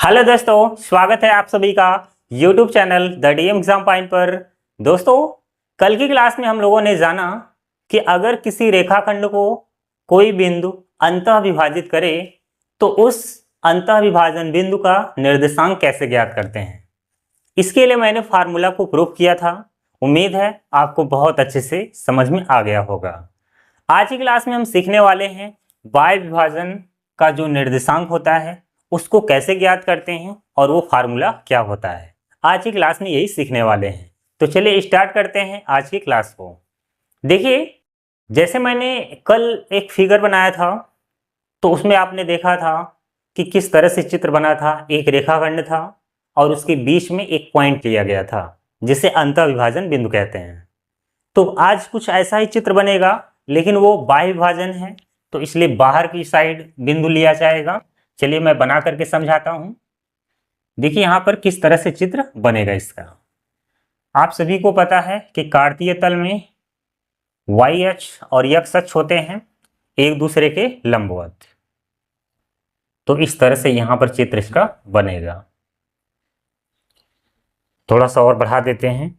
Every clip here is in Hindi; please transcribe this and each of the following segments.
हेलो दोस्तों, स्वागत है आप सभी का YouTube channel the DM exam point पर। दोस्तों, कल की क्लास में हम लोगों ने जाना कि अगर किसी रेखाखंड को कोई बिंदु अंतः विभाजित करे तो उस अंतः विभाजन बिंदु का निर्देशांक कैसे ज्ञात करते हैं। इसके लिए मैंने फार्मूला को प्रूव किया था। उम्मीद है आपको बहुत अच्छे से समझ में आ गया होगा। आज की क्लास में हम सीखने वाले हैं वाय विभाजन का जो निर्देशांक होता है उसको कैसे ज्ञात करते हैं और वो फार्मूला क्या होता है। आज की क्लास में यही सीखने वाले हैं। तो चलिए स्टार्ट करते हैं आज की क्लास को। देखिए, जैसे मैंने कल एक फिगर बनाया था तो उसमें आपने देखा था कि किस तरह से चित्र बना था। एक रेखाखंड था और उसके बीच में एक पॉइंट लिया गया था जिसे अंतः विभाजन बिंदु कहते हैं। तो आज कुछ ऐसा ही चित्र बनेगा, लेकिन वो बाह्य विभाजन है तो इसलिए बाहर की साइड बिंदु लिया जाएगा। चलिए मैं बना करके समझाता हूं। देखिए यहां पर किस तरह से चित्र बनेगा इसका। आप सभी को पता है कि कार्तीय तल में वाई अक्ष और एक्स अक्ष होते हैं एक दूसरे के लंबवत। तो इस तरह से यहां पर चित्र इसका बनेगा। थोड़ा सा और बढ़ा देते हैं।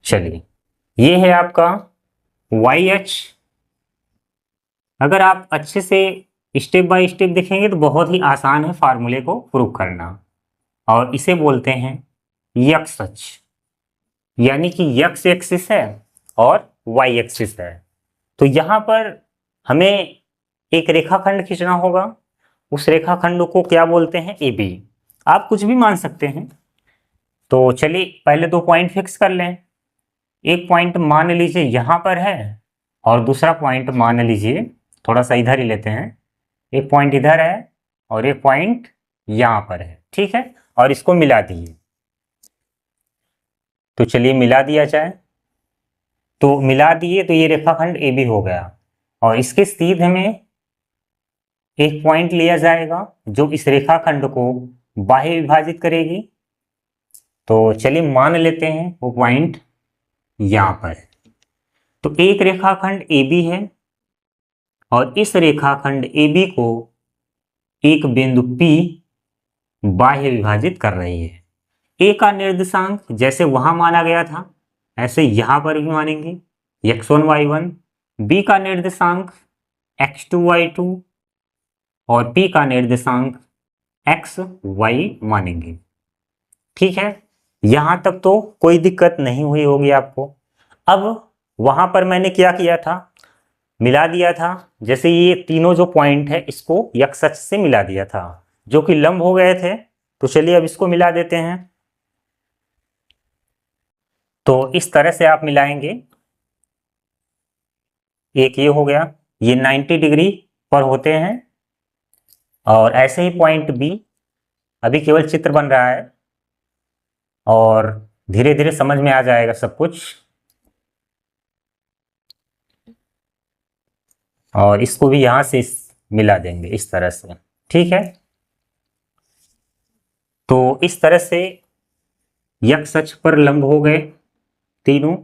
चलिए, ये है आपका वाई अक्ष। अगर आप अच्छे से स्टेप बाय स्टेप देखेंगे तो बहुत ही आसान है फार्मूले को प्रूव करना। और इसे बोलते हैं एक्स अक्ष, यानी कि एक्स एक्सिस है और वाई एक्सिस है। तो यहाँ पर हमें एक रेखाखंड खींचना होगा। उस रेखाखंड को क्या बोलते हैं? A B. आप कुछ भी मान सकते हैं। तो चलिए पहले दो पॉइंट फिक्स कर लें। एक पॉइंट मान लीजिए यहाँ पर है और दूसरा पॉइंट मान लीजिए थोड़ा सा इधर ही लेते हैं। एक पॉइंट इधर है और एक पॉइंट यहां पर है, ठीक है। और इसको मिला दिए। तो चलिए मिला दिया जाए। तो मिला दिए तो ये रेखाखंड ए बी हो गया और इसके सीधे में एक पॉइंट लिया जाएगा जो इस रेखाखंड को बाह्य विभाजित करेगी। तो चलिए मान लेते हैं वो पॉइंट यहां पर है। तो एक रेखाखंड ए बी है और इस रेखाखंड AB को एक बिंदु P बाह्य विभाजित कर रही है। A का निर्देशांक जैसे वहां माना गया था ऐसे यहां पर भी मानेंगे, x1 y1। B का निर्देशांक x2 y2 और P का निर्देशांक x y मानेंगे, ठीक है। यहां तक तो कोई दिक्कत नहीं हुई होगी आपको। अब वहां पर मैंने क्या किया था? मिला दिया था। जैसे ये तीनों जो पॉइंट है इसको एक्स अक्ष से मिला दिया था जो कि लंब हो गए थे। तो चलिए अब इसको मिला देते हैं। तो इस तरह से आप मिलाएंगे। एक ये हो गया, ये 90 डिग्री पर होते हैं। और ऐसे ही पॉइंट बी, अभी केवल चित्र बन रहा है और धीरे धीरे समझ में आ जाएगा सब कुछ। और इसको भी यहां से मिला देंगे इस तरह से, ठीक है। तो इस तरह से एक्स अक्ष पर लंब हो गए तीनों।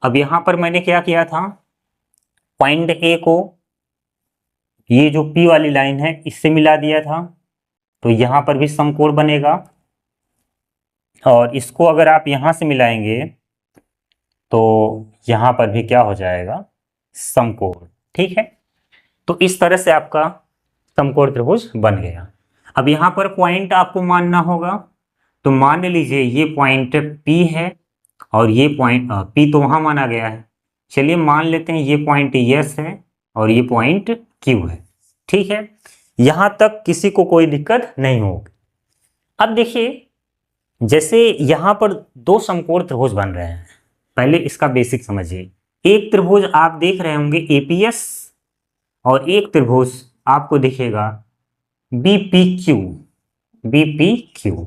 अब यहां पर मैंने क्या किया था? पॉइंट ए को ये जो पी वाली लाइन है इससे मिला दिया था। तो यहां पर भी समकोण बनेगा और इसको अगर आप यहां से मिलाएंगे तो यहां पर भी क्या हो जाएगा? समकोण, ठीक है। तो इस तरह से आपका समकोण त्रिभुज बन गया। अब यहां पर पॉइंट आपको मानना होगा। तो मान लीजिए ये पॉइंट P है और ये पॉइंट P तो वहां माना गया है। चलिए मान लेते हैं ये पॉइंट S है और ये पॉइंट Q है, ठीक है। यहां तक किसी को कोई दिक्कत नहीं होगी। अब देखिए, जैसे यहां पर दो समकोण त्रिभुज बन रहे हैं। पहले इसका बेसिक समझिए। एक त्रिभुज आप देख रहे होंगे APS और एक त्रिभुज आपको दिखेगा BPQ। BPQ।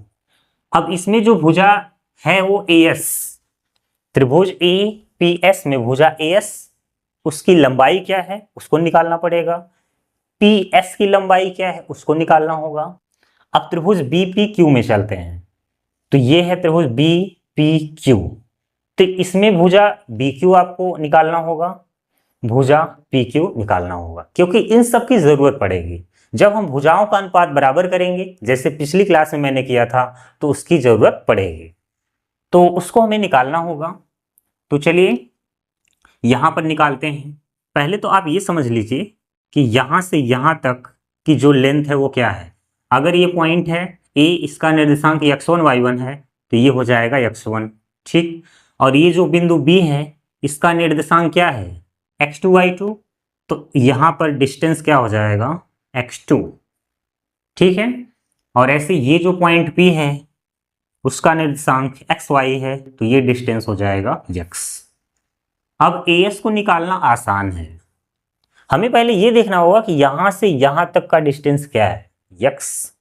अब इसमें जो भुजा है वो AS, त्रिभुज APS में भुजा AS, उसकी लंबाई क्या है उसको निकालना पड़ेगा। PS की लंबाई क्या है उसको निकालना होगा। अब त्रिभुज BPQ में चलते हैं। तो ये है त्रिभुज BPQ। तो इसमें भुजा BQ आपको निकालना होगा। भुजा पी क्यू निकालना होगा, क्योंकि इन सब की जरूरत पड़ेगी। जब हम भुजाओं का अनुपात बराबर करेंगे, जैसे पिछली क्लास में मैंने किया था, तो उसकी जरूरत पड़ेगी, तो उसको हमें निकालना होगा। तो चलिए यहां पर निकालते हैं। पहले तो आप ये समझ लीजिए कि यहां से यहां तक की जो लेंथ है वो क्या है। अगर ये पॉइंट है ए, इसका निर्देशांक x1 y1 है, तो ये हो जाएगा x1, ठीक। और ये जो बिंदु बी है, इसका निर्देशांक क्या है x2 y2, तो यहां पर डिस्टेंस क्या हो जाएगा x2, ठीक है। और ऐसे ये जो पॉइंट P है, उसका निर्देशांक xy है, तो ये डिस्टेंस हो जाएगा x। अब AS को निकालना आसान है। हमें पहले ये देखना होगा कि यहां से यहां तक का डिस्टेंस क्या है x।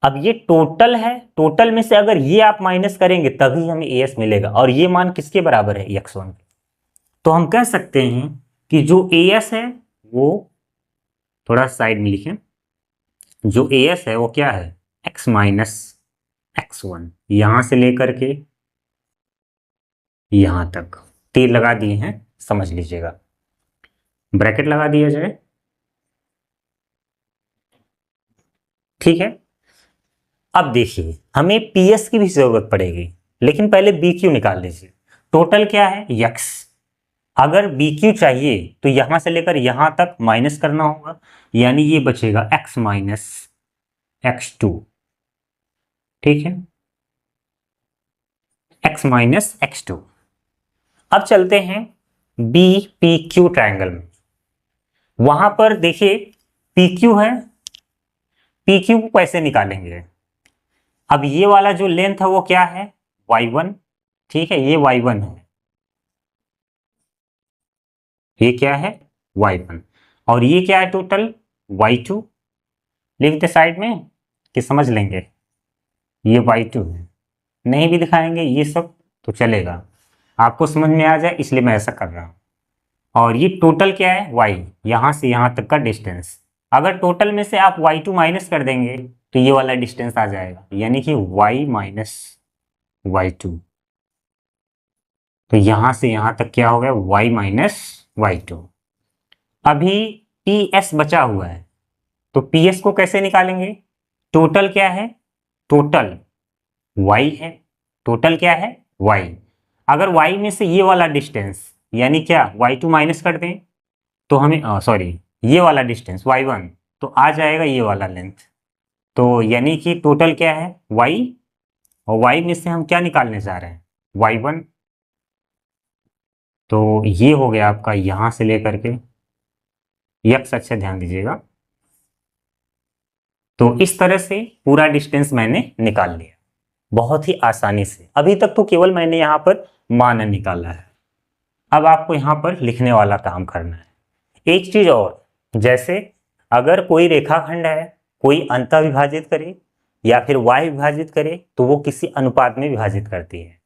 अब ये टोटल है, टोटल में से अगर ये आप माइनस करेंगे तभी हमें AS मिलेगा, और ये मान किसके बराबर है x1। तो हम कह सकते हैं कि जो AS है वो, थोड़ा साइड में लिखें, जो AS है वो क्या है x माइनस x1, यहां से लेकर के यहां तक तीर लगा दिए हैं, समझ लीजिएगा, ब्रैकेट लगा दिया जाए, ठीक है। अब देखिए हमें PS की भी जरूरत पड़ेगी, लेकिन पहले BQ निकाल लीजिए। टोटल क्या है x, अगर BQ चाहिए तो यहां से लेकर यहां तक माइनस करना होगा, यानी ये बचेगा x माइनस x2, ठीक है, x माइनस x2। अब चलते हैं BPQ ट्रायंगल में। वहां पर देखिए PQ है, PQ को कैसे निकालेंगे। अब ये वाला जो लेंथ है वो क्या है y1, ठीक है, ये y1 है, ये क्या है y1, और ये क्या है टोटल y2। लिख दे साइड में कि समझ लेंगे, ये y2 है, नहीं भी दिखाएंगे ये सब तो चलेगा, आपको समझ में आ जाए इसलिए मैं ऐसा कर रहा हूं। और ये टोटल क्या है y, यहां से यहां तक का डिस्टेंस। अगर टोटल में से आप y2 माइनस कर देंगे तो ये वाला डिस्टेंस आ जाएगा, यानी कि y माइनस y2। तो यहां से यहां तक क्या हो गया y माइनस y2। अभी PS बचा हुआ है, तो PS को कैसे निकालेंगे। टोटल क्या है, टोटल y है, टोटल क्या है y। अगर y में से ये वाला डिस्टेंस यानी क्या y2 माइनस कर दें तो हमें सॉरी ये वाला डिस्टेंस y1, तो आ जाएगा ये वाला लेंथ। तो यानी कि टोटल क्या है y, और y में से हम क्या निकालने जा रहे हैं y1। तो ये हो गया आपका यहां से लेकर के x, अच्छा ध्यान दीजिएगा। तो इस तरह से पूरा डिस्टेंस मैंने निकाल लिया बहुत ही आसानी से। अभी तक तो केवल मैंने यहाँ पर मान निकाला है, अब आपको यहाँ पर लिखने वाला काम करना है। एक चीज और, जैसे अगर कोई रेखाखंड है, कोई अंतः विभाजित करे या फिर y विभाजित करे तो वो किसी अनुपात में विभाजित करती है।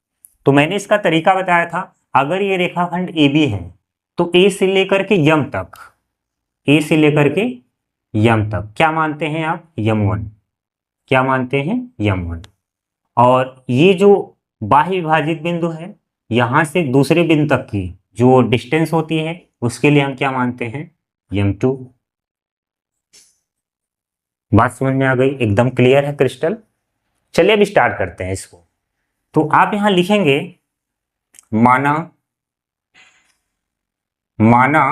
तो मैंने इसका तरीका बताया था, अगर ये रेखाखंड AB है तो A से लेकर के यम तक, A से लेकर के यम तक क्या मानते हैं आप यम1, क्या मानते हैं यम1। और ये जो बाह्य विभाजित बिंदु है, यहां से दूसरे बिंदु तक की जो डिस्टेंस होती है उसके लिए हम क्या मानते हैं यम2। बात समझ में आ गई, एकदम क्लियर है क्रिस्टल। चलिए अब स्टार्ट करते हैं इसको। तो आप यहां लिखेंगे माना, माना,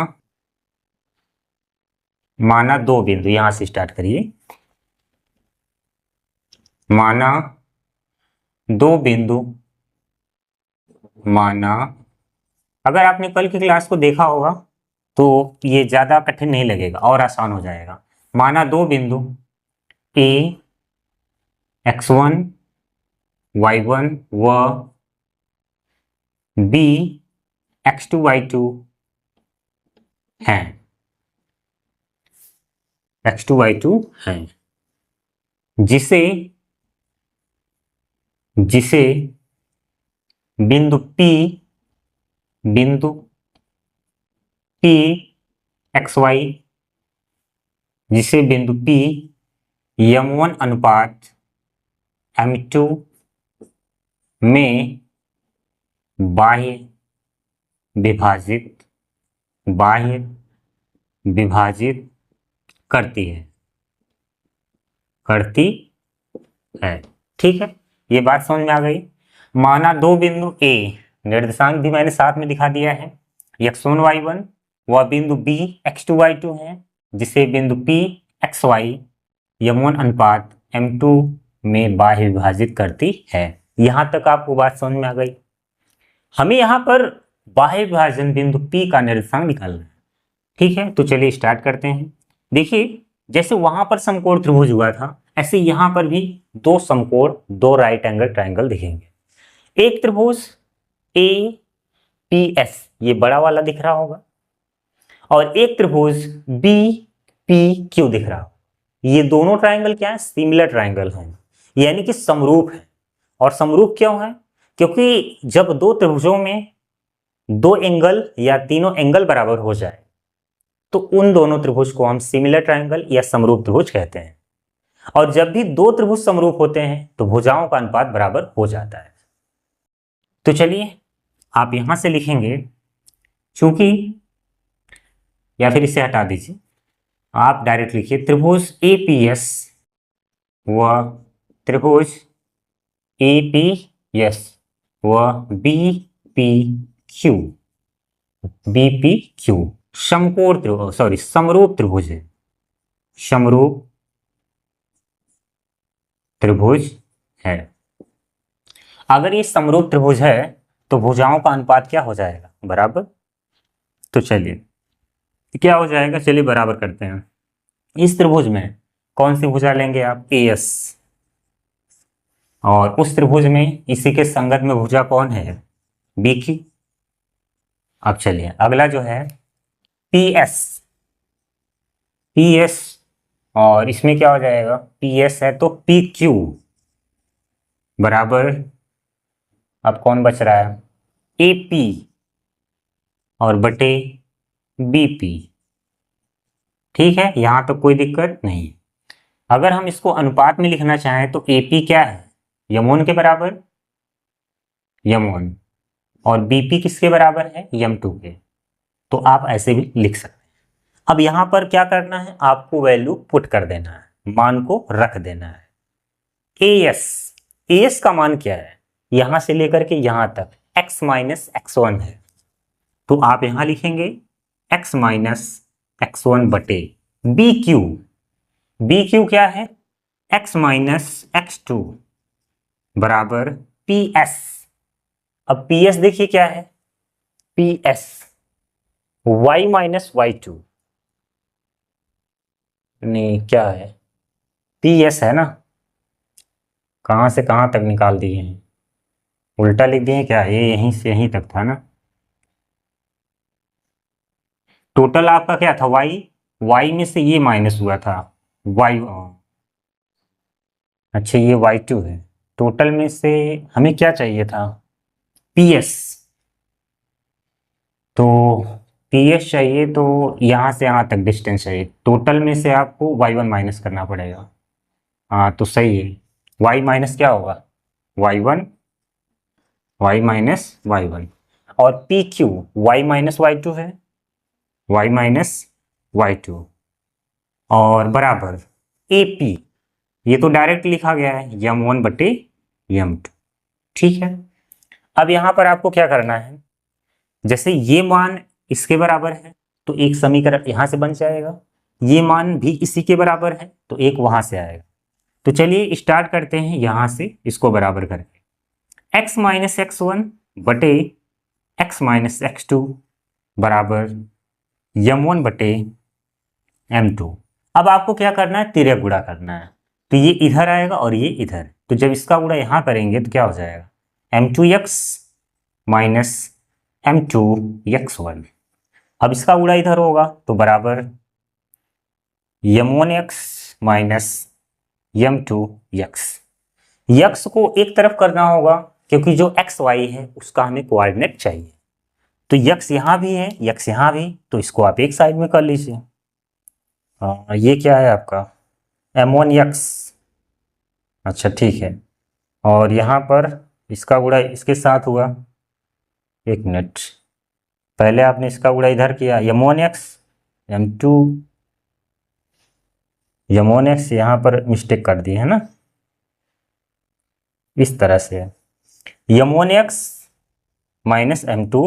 माना दो बिंदु, यहां से स्टार्ट करिए। माना दो बिंदु, माना, अगर आपने कल की क्लास को देखा होगा तो ये ज्यादा कठिन नहीं लगेगा और आसान हो जाएगा। माना दो बिंदु A x1 y1 व B x2 y2 हैं, x2 y2 हैं, जिसे जिसे बिंदु P, बिंदु P xy, जिसे बिंदु P m1 अनुपात m2 में बाह्य विभाजित बाह्य विभाजित करती है, ठीक है। ये बात समझ में आ गई। माना दो बिंदु ए, निर्देशांक भी मैंने साथ में दिखा दिया है, x1 y1, वह बिंदु b x2 y2 है, जिसे बिंदु p xy यमोन अनुपात m2 में बाह्य विभाजित करती है। यहां तक आपको बात समझ में आ गई। हमें यहां पर बाह्य विभाजन बिंदु p का निर्देशांक निकालना है, ठीक है। तो चलिए स्टार्ट करते हैं। देखिए, जैसे वहां पर समकोण त्रिभुज हुआ था, ऐसे यहां पर भी दो समकोण, दो राइट एंगल ट्रायंगल दिखेंगे। एक त्रिभुज ए पी एस, ये बड़ा वाला दिख रहा होगा, और एक त्रिभुज बी पी क्यू दिख रहा होगा। ये दोनों ट्रायंगल क्या है? सिमिलर ट्रायंगल हैं, यानी कि समरूप है। और समरूप क्यों है? क्योंकि जब दो त्रिभुजों में दो एंगल या तीनों एंगल बराबर हो जाए तो उन दोनों त्रिभुज को हम सिमिलर ट्रायंगल या समरूप त्रिभुज कहते हैं। और जब भी दो त्रिभुज समरूप होते हैं तो भुजाओं का अनुपात बराबर हो जाता है। तो चलिए आप यहां से लिखेंगे, चूंकि, या फिर इसे हटा दीजिए, आप डायरेक्ट लिखिए त्रिभुज एपीएस व त्रिभुज एपीएस व बीपीक्यू, बीपीक्यू समकोण त्रिभुज, सॉरी समरूप त्रिभुज है, समरूप त्रिभुज है। अगर ये समरूप त्रिभुज है तो भुजाओं का अनुपात क्या हो जाएगा? बराबर। तो चलिए क्या हो जाएगा, चलिए बराबर करते हैं। इस त्रिभुज में कौन सी भुजा लेंगे आप? एएस। और उस त्रिभुज में इसी के संगत में भुजा कौन है? बीक्यू। अब चलिए अगला जो है पीएस, पीएस, और इसमें क्या हो जाएगा? पीएस है तो पीक्यू बराबर, अब कौन बच रहा है? एपी और बटे बीपी, ठीक है। यहां तो कोई दिक्कत नहीं। अगर हम इसको अनुपात में लिखना चाहें तो एपी क्या है? यमोन के बराबर, यमोन, और बीपी किसके बराबर है? यम2 के। तो आप ऐसे भी लिख सकते हैं। अब यहां पर क्या करना है? आपको वैल्यू पुट कर देना है, मान को रख देना है। एएस, एएस का मान क्या है? यहां से लेकर के यहां तक x माइनस x1 है, तो आप यहां लिखेंगे x माइनस x1 बटे बी क्यू। बी क्यू क्या है? x माइनस x2 बराबर पी एस। अब पी एस देखिए क्या है? P S y minus y2, नहीं क्या है? पी एस है ना, कहां से कहां तक निकाल दिए हैं? उल्टा लिख दिए क्या? ये यहीं से यहीं तक था ना। टोटल आपका क्या था? y में से ये माइनस हुआ था y, अच्छा ये y2 है। टोटल में से हमें क्या चाहिए था? PS। तो PS चाहिए तो यहां से यहां तक डिस्टेंस चाहिए। टोटल में से आपको y1 माइनस करना पड़ेगा। हाँ तो सही है। y माइनस क्या होगा? y1, y माइनस y1, और PQ y माइनस y2 है, y माइनस y2, और बराबर AP, ये तो डायरेक्ट लिखा गया है m1 बटे m2, ठीक है। अब यहां पर आपको क्या करना है? जैसे ये मान इसके बराबर है तो एक समीकरण यहां से बन जाएगा, ये मान भी इसी के बराबर है तो एक वहां से आएगा। तो चलिए स्टार्ट करते हैं यहां से इसको बराबर करके। x माइनस x1 बटे x माइनस x2 बराबर m1 बटे m2। अब आपको क्या करना है? तिर्यक गुणा करना है। तो ये इधर आएगा और ये इधर, तो जब इसका गुणा यहां करेंगे तो क्या हो जाएगा? m2x minus m2x1। अब इसका गुणा इधर होगा तो बराबर m1x माइनस m2x। यक्स को एक तरफ करना होगा क्योंकि जो एक्स वाई है उसका हमें कोऑर्डिनेट चाहिए। तो यक्स यहां भी है, यक्स यहां भी, तो इसको आप एक साइड में कर लीजिए। ये क्या है आपका? m1x, अच्छा ठीक है। और यहां पर इसका गुणा इसके साथ हुआ, एक मिनट, पहले आपने इसका गुणा इधर किया, m1x m2 m1x, यहाँ पर मिस्टेक कर दी है ना, इस तरह से m1x माइनस m2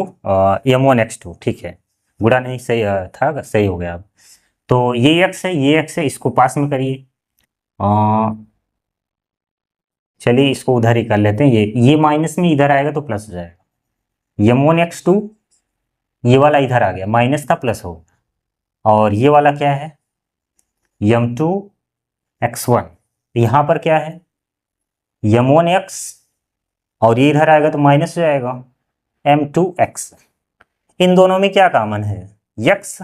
m1x2, ठीक है, गुणा नहीं सही था, सही हो गया अब। तो ये x है, ये x है, इसको पास में करिए। चलिए इसको उधर ही कर लेते हैं, ये माइनस में इधर आएगा तो प्लस हो जाएगा। m1x2 ये वाला इधर आ गया, माइनस था प्लस हो गया, और ये वाला क्या है m2x1, यहाँ पर क्या है m1x, और ये इधर आएगा तो माइनस हो जाएगा m2x। इन दोनों में क्या कॉमन है x,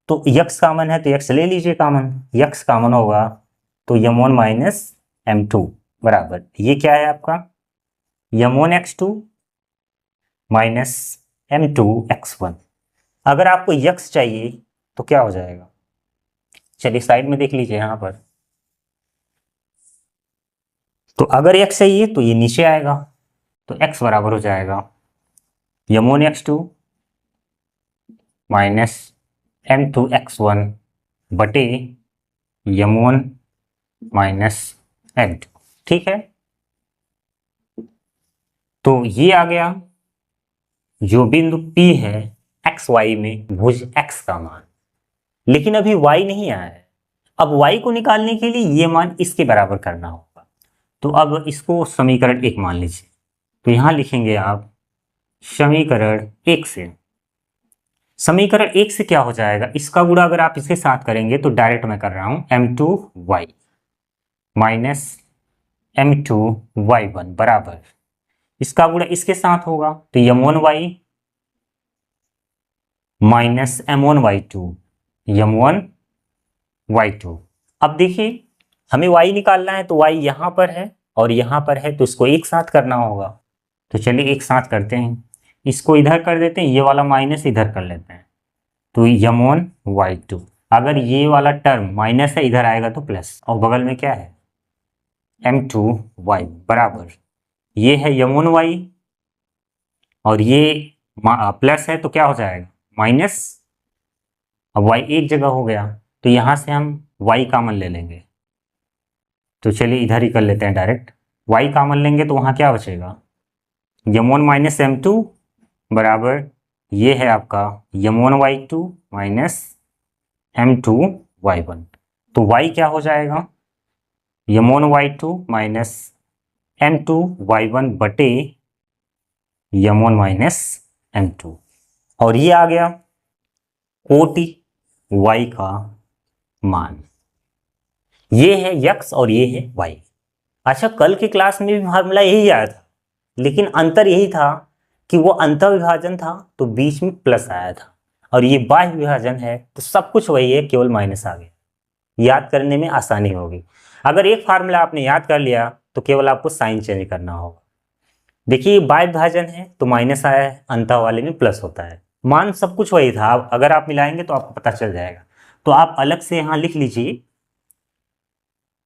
तो x कॉमन है तो x ले लीजिए कॉमन, x कॉमन होगा तो m1 माइनस m2 बराबर, ये क्या है आपका m1x2 माइनस m2x1। अगर आपको x चाहिए तो क्या हो जाएगा, चलिए साइड में देख लीजिए यहाँ पर, तो अगर x चाहिए तो ये नीचे आएगा, तो x बराबर हो जाएगा m1x2 माइनस m2x1 बटे m1 माइनस m2, ठीक है। तो ये आ गया जो बिंदु P है एक्स वाई में भुज x का मान, लेकिन अभी y नहीं आया है। अब y को निकालने के लिए ये मान इसके बराबर करना होगा, तो अब इसको समीकरण 1 मान लीजिए, तो यहां लिखेंगे आप समीकरण 1 से, समीकरण 1 से क्या हो जाएगा, इसका गुणा अगर आप इसके साथ करेंगे तो डायरेक्ट मैं कर रहा हूं m2y माइनस m2y1 बराबर, इसका गुणा इसके साथ होगा तो m1y माइनस m1y2 m1y2। अब देखिए हमें y निकालना है तो y यहां पर है और यहां पर है, तो इसको एक साथ करना होगा, तो चलिए एक साथ करते हैं, इसको इधर कर देते हैं, ये वाला माइनस इधर कर लेते हैं, तो m1y2, अगर ये वाला टर्म माइनस है इधर आएगा तो प्लस, और बगल में क्या है m2y बराबर, ये है m1y और ये प्लस है तो क्या हो जाएगा माइनस, अब y एक जगह हो गया तो यहां से हम y कॉमन ले लेंगे, तो चलिए इधर ही कर लेते हैं डायरेक्ट, y कॉमन लेंगे तो वहां क्या बचेगा m1 माइनस m2 बराबर, ये है आपका m1y2 माइनस m2y1, तो y क्या हो जाएगा m1y2 माइनस m2y1 बटे m1 माइनस m2, और ये आ गया कोटि y का मान, ये है x और ये है y। अच्छा कल की क्लास में भी फार्मूला यही आया था, लेकिन अंतर यही था कि वो अंतर विभाजन था तो बीच में प्लस आया था, और ये बाह्य विभाजन है तो सब कुछ वही है, केवल माइनस आ गया, याद करने में आसानी होगी। अगर एक फार्मूला आपने याद कर लिया तो केवल आपको साइन चेंज करना होगा। देखिए बाह्य विभाजन है तो माइनस आया है, अंतर वाले में प्लस होता है, मान सब कुछ वही था, अगर आप मिलाएंगे तो आपको पता चल जाएगा। तो आप अलग से यहां लिख लीजिए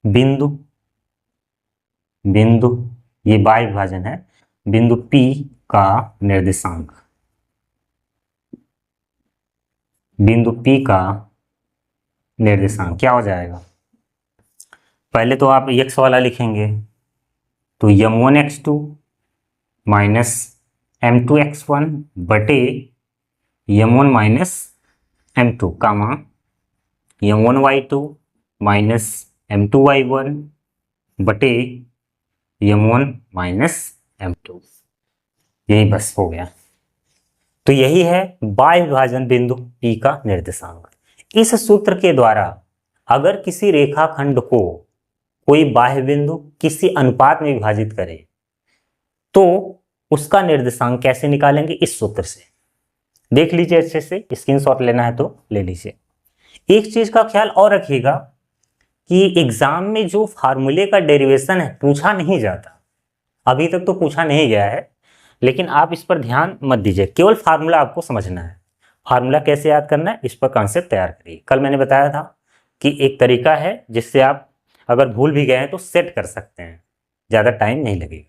बिंदु, बिंदु ये बाह्य विभाजन है, बिंदु P का निर्देशांक, बिंदु P का निर्देशांक क्या हो जाएगा, पहले तो आप x वाला लिखेंगे तो m1x2 माइनस m2x1 बटे m1 माइनस m2 कामा m1y2 माइनस m2y1 बटे m1 माइनस m2, यही बस हो गया। तो यही है बाह्य विभाजन बिंदु P का निर्देशांक। इस सूत्र के द्वारा अगर किसी रेखाखंड को कोई बाह्य बिंदु किसी अनुपात में विभाजित करे तो उसका निर्देशांक कैसे निकालेंगे, इस सूत्र से देख लीजिए, अच्छे से स्क्रीनशॉट लेना है तो ले लीजिए। एक चीज का ख्याल और रखिएगा कि एग्जाम में जो फार्मूले का डेरिवेशन है पूछा नहीं जाता, अभी तक तो पूछा नहीं गया है, लेकिन आप इस पर ध्यान मत दीजिए, केवल फार्मूला आपको समझना है, फार्मूला कैसे याद करना है इस पर कॉन्सेप्ट तैयार करिए। कल मैंने बताया था कि एक तरीका है जिससे आप अगर भूल भी गए हैं तो सेट कर सकते हैं, ज़्यादा टाइम नहीं लगेगा।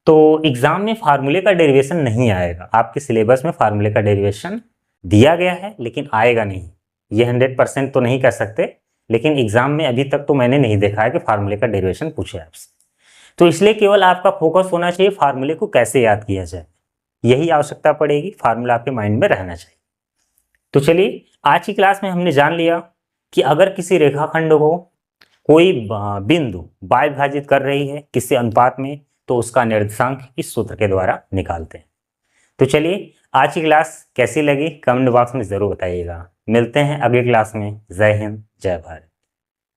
तो एग्जाम में फार्मूले का डेरिवेशन नहीं आएगा, आपके सिलेबस में फार्मूले का डेरिवेशन दिया गया है लेकिन आएगा नहीं। ये 100% तो नहीं कह सकते, लेकिन एग्जाम में अभी तक तो मैंने नहीं देखा है कि फार्मूले का डेरिवेशन पूछे आपसे। तो इसलिए केवल आपका फोकस होना चाहिए फार्मूले को कैसे याद किया जाए, यही आवश्यकता पड़ेगी, फार्मूला आपके माइंड में रहना चाहिए। तो चलिए आज की क्लास में हमने जान लिया कि अगर किसी रेखाखंड को कोई बिंदु बाय विभाजित कर रही है किसी अनुपात में, तो उसका निर्देशांक इस सूत्र के द्वारा निकालते हैं। तो चलिए आज की क्लास कैसी लगी कमेंट बॉक्स में जरूर बताइएगा। मिलते हैं अगली क्लास में। जय हिंद, जय भारत।